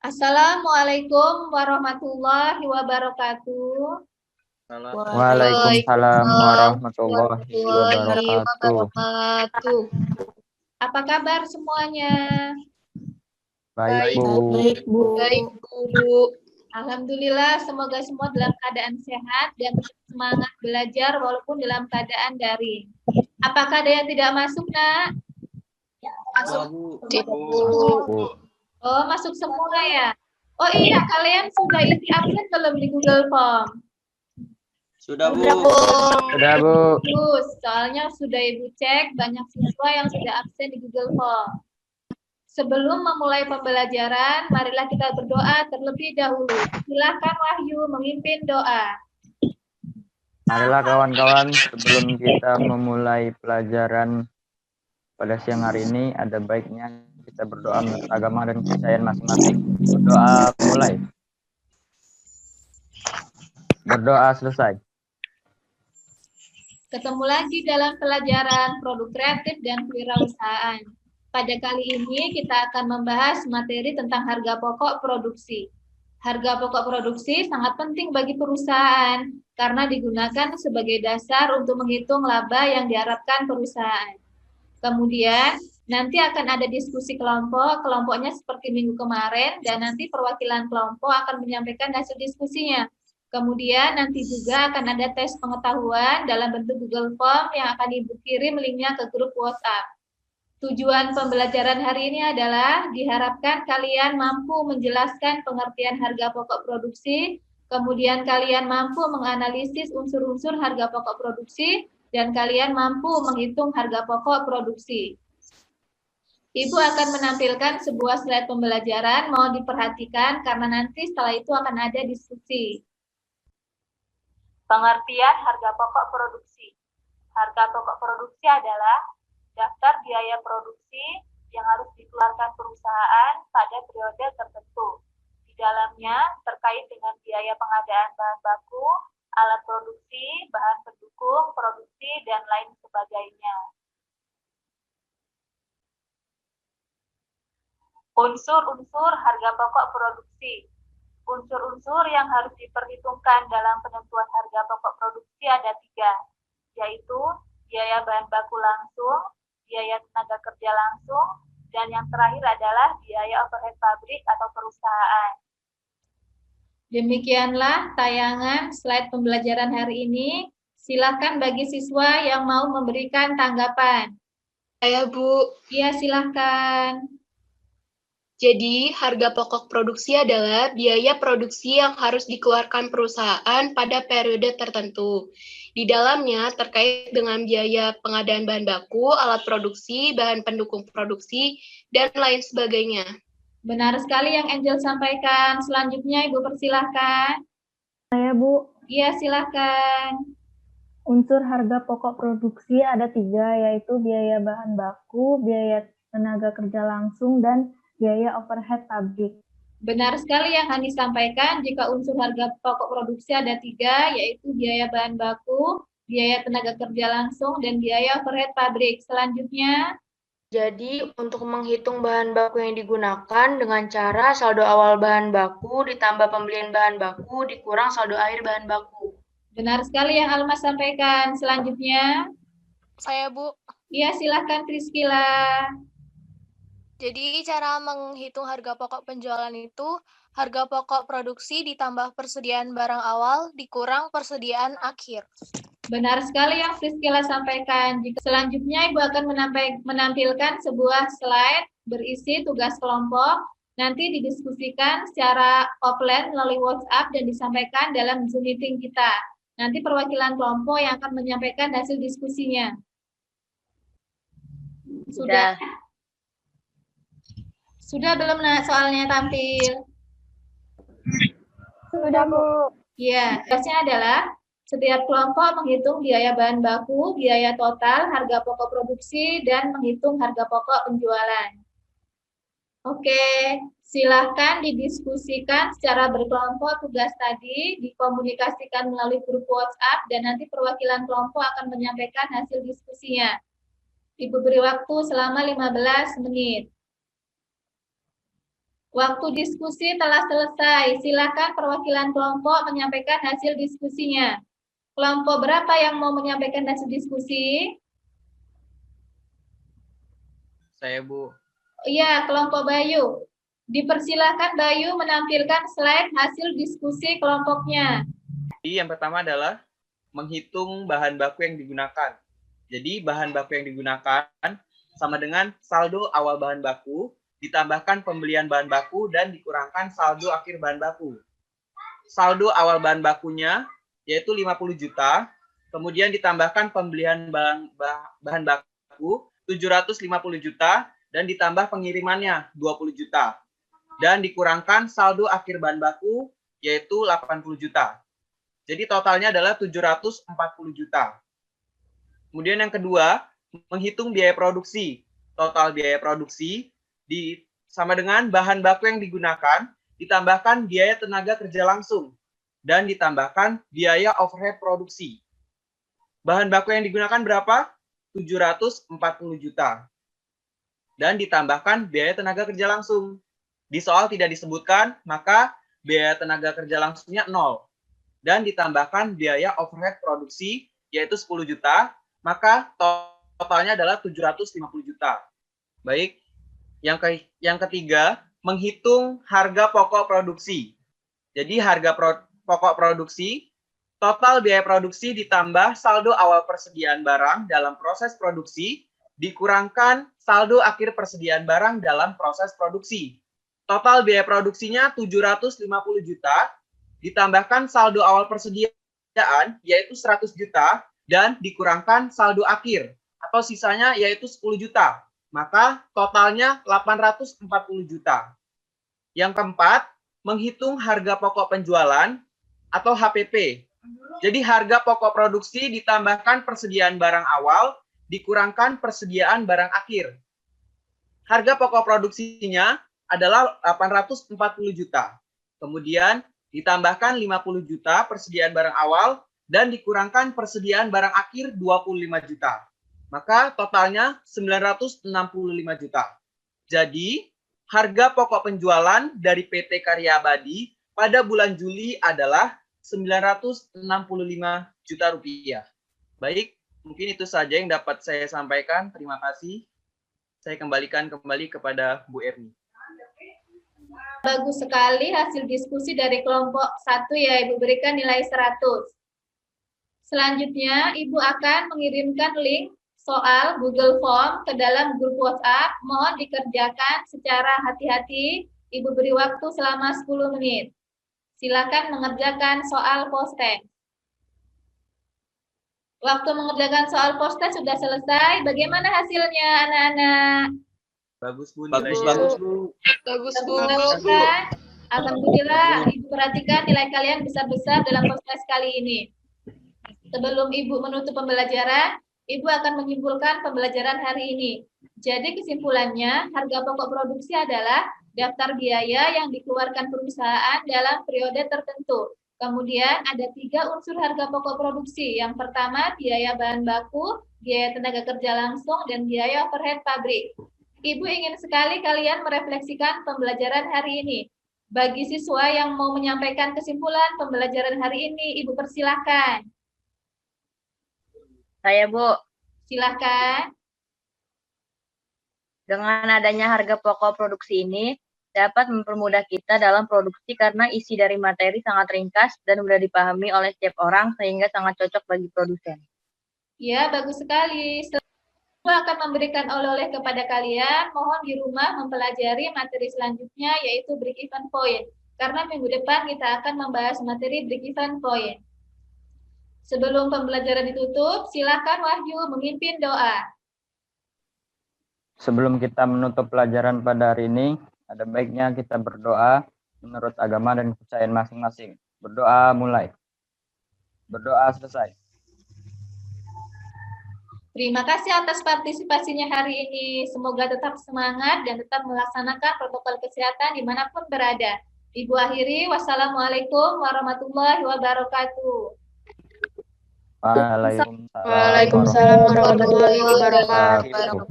Assalamualaikum warahmatullahi wabarakatuh. Waalaikumsalam warahmatullahi wabarakatuh. Apa kabar semuanya? Baik, Bu. Baik, Bu. Alhamdulillah, semoga semua dalam keadaan sehat dan tetap semangat belajar walaupun dalam keadaan daring. Apakah ada yang tidak masuk, Nak? Bu. Oh, masuk semua ya? Oh iya, kalian sudah isi absen belum di Google Form? Sudah, Bu. Sudah, Bu. Bagus, soalnya sudah Ibu cek banyak siswa yang sudah absen di Google Form. Sebelum memulai pembelajaran, marilah kita berdoa terlebih dahulu. Silakan Wahyu memimpin doa. Marilah kawan-kawan, sebelum kita memulai pelajaran pada siang hari ini, ada baiknya kita berdoa menurut agama dan kepercayaan masing-masing. Berdoa mulai. Berdoa selesai. Ketemu lagi dalam pelajaran produk kreatif dan kewirausahaan. Pada kali ini kita akan membahas materi tentang harga pokok produksi. Harga pokok produksi sangat penting bagi perusahaan karena digunakan sebagai dasar untuk menghitung laba yang diharapkan perusahaan. Kemudian nanti akan ada diskusi kelompok, kelompoknya seperti minggu kemarin, dan nanti perwakilan kelompok akan menyampaikan hasil diskusinya. Kemudian nanti juga akan ada tes pengetahuan dalam bentuk Google Form yang akan Ibu kirim linknya ke grup WhatsApp. Tujuan pembelajaran hari ini adalah diharapkan kalian mampu menjelaskan pengertian harga pokok produksi, kemudian kalian mampu menganalisis unsur-unsur harga pokok produksi, dan kalian mampu menghitung harga pokok produksi. Ibu akan menampilkan sebuah slide pembelajaran, mohon diperhatikan karena nanti setelah itu akan ada diskusi. Pengertian harga pokok produksi. Harga pokok produksi adalah daftar biaya produksi yang harus dikeluarkan perusahaan pada periode tertentu. Di dalamnya terkait dengan biaya pengadaan bahan baku, alat produksi, bahan pendukung, produksi, dan lain sebagainya. Unsur-unsur harga pokok produksi. Unsur-unsur yang harus diperhitungkan dalam penentuan harga pokok produksi ada 3, yaitu biaya bahan baku langsung, biaya tenaga kerja langsung, dan yang terakhir adalah biaya overhead pabrik atau perusahaan. Demikianlah tayangan slide pembelajaran hari ini. Silakan bagi siswa yang mau memberikan tanggapan. Saya, Bu. Iya, silakan. Jadi, harga pokok produksi adalah biaya produksi yang harus dikeluarkan perusahaan pada periode tertentu. Di dalamnya terkait dengan biaya pengadaan bahan baku, alat produksi, bahan pendukung produksi, dan lain sebagainya. Benar sekali yang Angel sampaikan. Selanjutnya Ibu persilahkan. Saya, Bu. Iya, silakan. Unsur harga pokok produksi ada 3, yaitu biaya bahan baku, biaya tenaga kerja langsung, dan biaya overhead pabrik. Benar sekali yang Hani sampaikan, jika unsur harga pokok produksi ada 3, yaitu biaya bahan baku, biaya tenaga kerja langsung, dan biaya overhead pabrik. Selanjutnya, jadi untuk menghitung bahan baku yang digunakan dengan cara saldo awal bahan baku ditambah pembelian bahan baku dikurang saldo akhir bahan baku. Benar sekali yang Alma sampaikan. Selanjutnya, saya, Bu. Iya, silahkan Priscila. Jadi cara menghitung harga pokok penjualan itu harga pokok produksi ditambah persediaan barang awal dikurang persediaan akhir. Benar sekali yang Priscila sampaikan. Selanjutnya Ibu akan menampilkan sebuah slide berisi tugas kelompok. Nanti didiskusikan secara offline melalui WhatsApp dan disampaikan dalam Zoom meeting kita. Nanti perwakilan kelompok yang akan menyampaikan hasil diskusinya. Sudah? Sudah belum soalnya tampil? Sudah, Bu. Ya, tugasnya adalah setiap kelompok menghitung biaya bahan baku, biaya total, harga pokok produksi, dan menghitung harga pokok penjualan. Oke, silahkan didiskusikan secara berkelompok tugas tadi, dikomunikasikan melalui grup WhatsApp, dan nanti perwakilan kelompok akan menyampaikan hasil diskusinya. Ibu beri waktu selama 15 menit. Waktu diskusi telah selesai. Silakan perwakilan kelompok menyampaikan hasil diskusinya. Kelompok berapa yang mau menyampaikan hasil diskusi? Saya, Bu. Iya, kelompok Bayu. Dipersilakan Bayu menampilkan slide hasil diskusi kelompoknya. Jadi yang pertama adalah menghitung bahan baku yang digunakan. Jadi bahan baku yang digunakan sama dengan saldo awal bahan baku, ditambahkan pembelian bahan baku, dan dikurangkan saldo akhir bahan baku. Saldo awal bahan bakunya yaitu 50 juta, kemudian ditambahkan pembelian bahan baku 750 juta, dan ditambah pengirimannya 20 juta. Dan dikurangkan saldo akhir bahan baku yaitu 80 juta. Jadi totalnya adalah 740 juta. Kemudian yang kedua, menghitung biaya produksi. Total biaya produksi sama dengan bahan baku yang digunakan, ditambahkan biaya tenaga kerja langsung, dan ditambahkan biaya overhead produksi. Bahan baku yang digunakan berapa? 740 juta. Dan ditambahkan biaya tenaga kerja langsung. Di soal tidak disebutkan, maka biaya tenaga kerja langsungnya 0. Dan ditambahkan biaya overhead produksi, yaitu 10 juta, maka totalnya adalah 750 juta. Baik, yang ketiga, menghitung harga pokok produksi. Jadi harga pokok produksi, total biaya produksi ditambah saldo awal persediaan barang dalam proses produksi, dikurangkan saldo akhir persediaan barang dalam proses produksi. Total biaya produksinya 750 juta, ditambahkan saldo awal persediaan, yaitu 100 juta, dan dikurangkan saldo akhir, atau sisanya yaitu 10 juta. Maka totalnya 840 juta. Yang keempat, menghitung harga pokok penjualan atau HPP. Jadi harga pokok produksi ditambahkan persediaan barang awal, dikurangkan persediaan barang akhir. Harga pokok produksinya adalah 840 juta. Kemudian ditambahkan 50 juta persediaan barang awal, dan dikurangkan persediaan barang akhir 25 juta. Maka totalnya 965 juta. Jadi, harga pokok penjualan dari PT Karya Abadi pada bulan Juli adalah 965 juta rupiah. Baik, mungkin itu saja yang dapat saya sampaikan. Terima kasih. Saya kembalikan kembali kepada Bu Erni. Bagus sekali hasil diskusi dari kelompok 1 ya, Ibu berikan nilai 100. Selanjutnya, Ibu akan mengirimkan link soal Google Form ke dalam grup WhatsApp. Mohon dikerjakan secara hati-hati. Ibu beri waktu selama 10 menit. Silakan mengerjakan soal post-test. Waktu mengerjakan soal post-test sudah selesai. Bagaimana hasilnya, anak-anak? Bagus, Bu. Bagus, Bu. Kan? Alhamdulillah, Ibu perhatikan nilai kalian besar-besar dalam post-test kali ini. Sebelum Ibu menutup pembelajaran, Ibu akan menyimpulkan pembelajaran hari ini. Jadi kesimpulannya, harga pokok produksi adalah daftar biaya yang dikeluarkan perusahaan dalam periode tertentu. Kemudian ada 3 unsur harga pokok produksi. Yang pertama, biaya bahan baku, biaya tenaga kerja langsung, dan biaya overhead pabrik. Ibu ingin sekali kalian merefleksikan pembelajaran hari ini. Bagi siswa yang mau menyampaikan kesimpulan pembelajaran hari ini, Ibu persilahkan. Saya, Bu. Silahkan. Dengan adanya harga pokok produksi ini, dapat mempermudah kita dalam produksi karena isi dari materi sangat ringkas dan mudah dipahami oleh setiap orang sehingga sangat cocok bagi produsen. Ya, bagus sekali. Ibu akan memberikan oleh-oleh kepada kalian. Mohon di rumah mempelajari materi selanjutnya yaitu break even point. Karena minggu depan kita akan membahas materi break even point. Sebelum pembelajaran ditutup, silakan Wahyu memimpin doa. Sebelum kita menutup pelajaran pada hari ini, ada baiknya kita berdoa menurut agama dan kepercayaan masing-masing. Berdoa mulai. Berdoa selesai. Terima kasih atas partisipasinya hari ini. Semoga tetap semangat dan tetap melaksanakan protokol kesehatan dimanapun berada. Ibu akhiri, wassalamualaikum warahmatullahi wabarakatuh. Waalaikumsalam Waalaikumsalam warahmatullahi wabarakatuh.